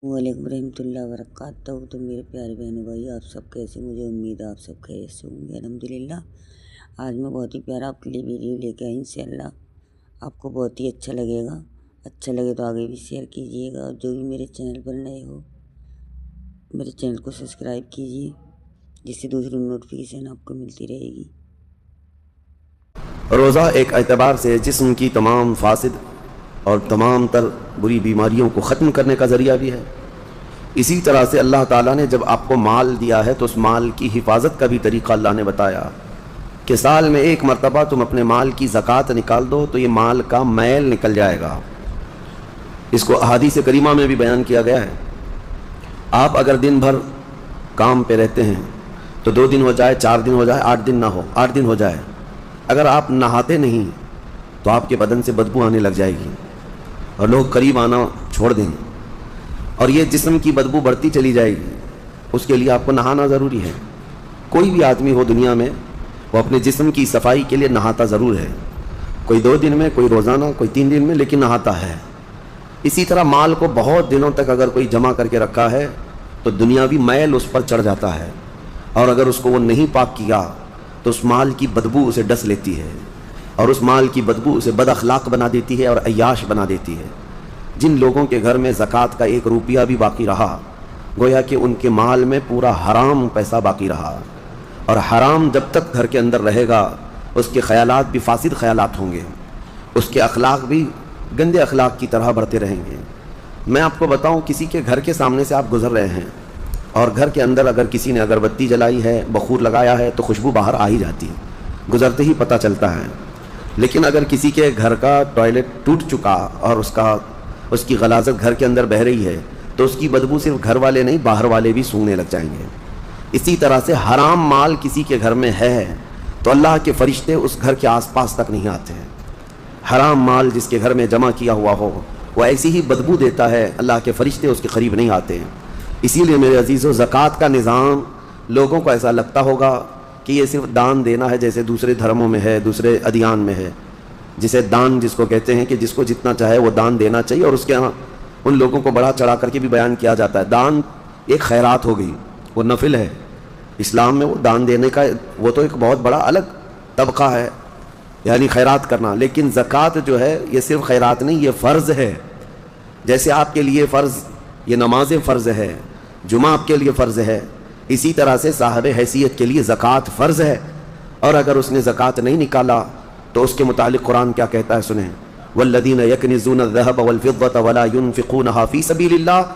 وعلیکم ورحمۃ اللہ وبرکاتہ۔ تو میرے پیارے بہنوں بھائی، آپ سب کیسے؟ مجھے امید ہے آپ سب خیریت سے ہوں گے الحمدللہ۔ آج میں بہت ہی پیارا آپ کے لیے ویڈیو لے کے آئی، انشاءاللہ آپ کو بہت ہی اچھا لگے گا۔ اچھا لگے تو آگے بھی شیئر کیجیے گا، اور جو بھی میرے چینل پر نئے ہو میرے چینل کو سبسکرائب کیجیے، جس سے دوسری نوٹیفیکیشن آپ کو ملتی رہے گی۔ روزہ ایک اعتبار سے جسم کی تمام فاسد اور تمام تر بری بیماریوں کو ختم کرنے کا ذریعہ بھی ہے۔ اسی طرح سے اللہ تعالیٰ نے جب آپ کو مال دیا ہے تو اس مال کی حفاظت کا بھی طریقہ اللہ نے بتایا کہ سال میں ایک مرتبہ تم اپنے مال کی زکوٰۃ نکال دو تو یہ مال کا میل نکل جائے گا۔ اس کو احادیث کریمہ میں بھی بیان کیا گیا ہے۔ آپ اگر دن بھر کام پہ رہتے ہیں تو 2 دن ہو جائے، 4 دن ہو جائے، 8 دن نہ ہو، 8 دن ہو جائے، اگر آپ نہاتے نہیں تو آپ کے بدن سے بدبو آنے لگ جائے گی اور لوگ قریب آنا چھوڑ دیں، اور یہ جسم کی بدبو بڑھتی چلی جائے گی۔ اس کے لیے آپ کو نہانا ضروری ہے۔ کوئی بھی آدمی ہو دنیا میں، وہ اپنے جسم کی صفائی کے لیے نہاتا ضرور ہے، کوئی 2 دن میں، کوئی روزانہ، کوئی 3 دن میں، لیکن نہاتا ہے۔ اسی طرح مال کو بہت دنوں تک اگر کوئی جمع کر کے رکھا ہے تو دنیاوی میل اس پر چڑھ جاتا ہے، اور اگر اس کو وہ نہیں پاک کیا تو اس مال کی بدبو اسے ڈس لیتی ہے، اور اس مال کی بدبو اسے بد اخلاق بنا دیتی ہے اور عیاش بنا دیتی ہے۔ جن لوگوں کے گھر میں زکوٰۃ کا 1 روپیہ بھی باقی رہا، گویا کہ ان کے مال میں پورا حرام پیسہ باقی رہا، اور حرام جب تک گھر کے اندر رہے گا اس کے خیالات بھی فاسد خیالات ہوں گے، اس کے اخلاق بھی گندے اخلاق کی طرح بڑھتے رہیں گے۔ میں آپ کو بتاؤں، کسی کے گھر کے سامنے سے آپ گزر رہے ہیں اور گھر کے اندر اگر کسی نے اگربتی جلائی ہے، بخور لگایا ہے، تو خوشبو باہر آ ہی جاتی ہے، گزرتے ہی پتہ چلتا ہے۔ لیکن اگر کسی کے گھر کا ٹوائلٹ ٹوٹ چکا اور اس کی غلاظت گھر کے اندر بہہ رہی ہے تو اس کی بدبو صرف گھر والے نہیں، باہر والے بھی سونگنے لگ جائیں گے۔ اسی طرح سے حرام مال کسی کے گھر میں ہے تو اللہ کے فرشتے اس گھر کے آس پاس تک نہیں آتے ہیں۔ حرام مال جس کے گھر میں جمع کیا ہوا ہو وہ ایسی ہی بدبو دیتا ہے، اللہ کے فرشتے اس کے قریب نہیں آتے ہیں۔ اسی لیے میرے عزیزو، زکوٰۃ کا نظام لوگوں کو ایسا لگتا ہوگا کہ یہ صرف دان دینا ہے، جیسے دوسرے دھرموں میں ہے، دوسرے ادیان میں ہے، جسے دان جس کو کہتے ہیں کہ جس کو جتنا چاہے وہ دان دینا چاہیے، اور اس کے ہاں ان لوگوں کو بڑا چڑھا کر کے بھی بیان کیا جاتا ہے۔ دان ایک خیرات ہو گئی، وہ نفل ہے۔ اسلام میں وہ دان دینے کا وہ تو ایک بہت بڑا الگ طبقہ ہے، یعنی خیرات کرنا۔ لیکن زکوٰۃ جو ہے یہ صرف خیرات نہیں، یہ فرض ہے۔ جیسے آپ کے لیے فرض یہ نماز فرض ہے، جمعہ آپ کے لیے فرض ہے، اسی طرح سے صاحب حیثیت کے لیے زکوٰۃ فرض ہے، اور اگر اس نے زکوٰۃ نہیں نکالا تو اس کے متعلق قرآن کیا کہتا ہے سنیں۔ والذین یکنزون الذهب والفضة ولا ينفقونها في سبیل اللہ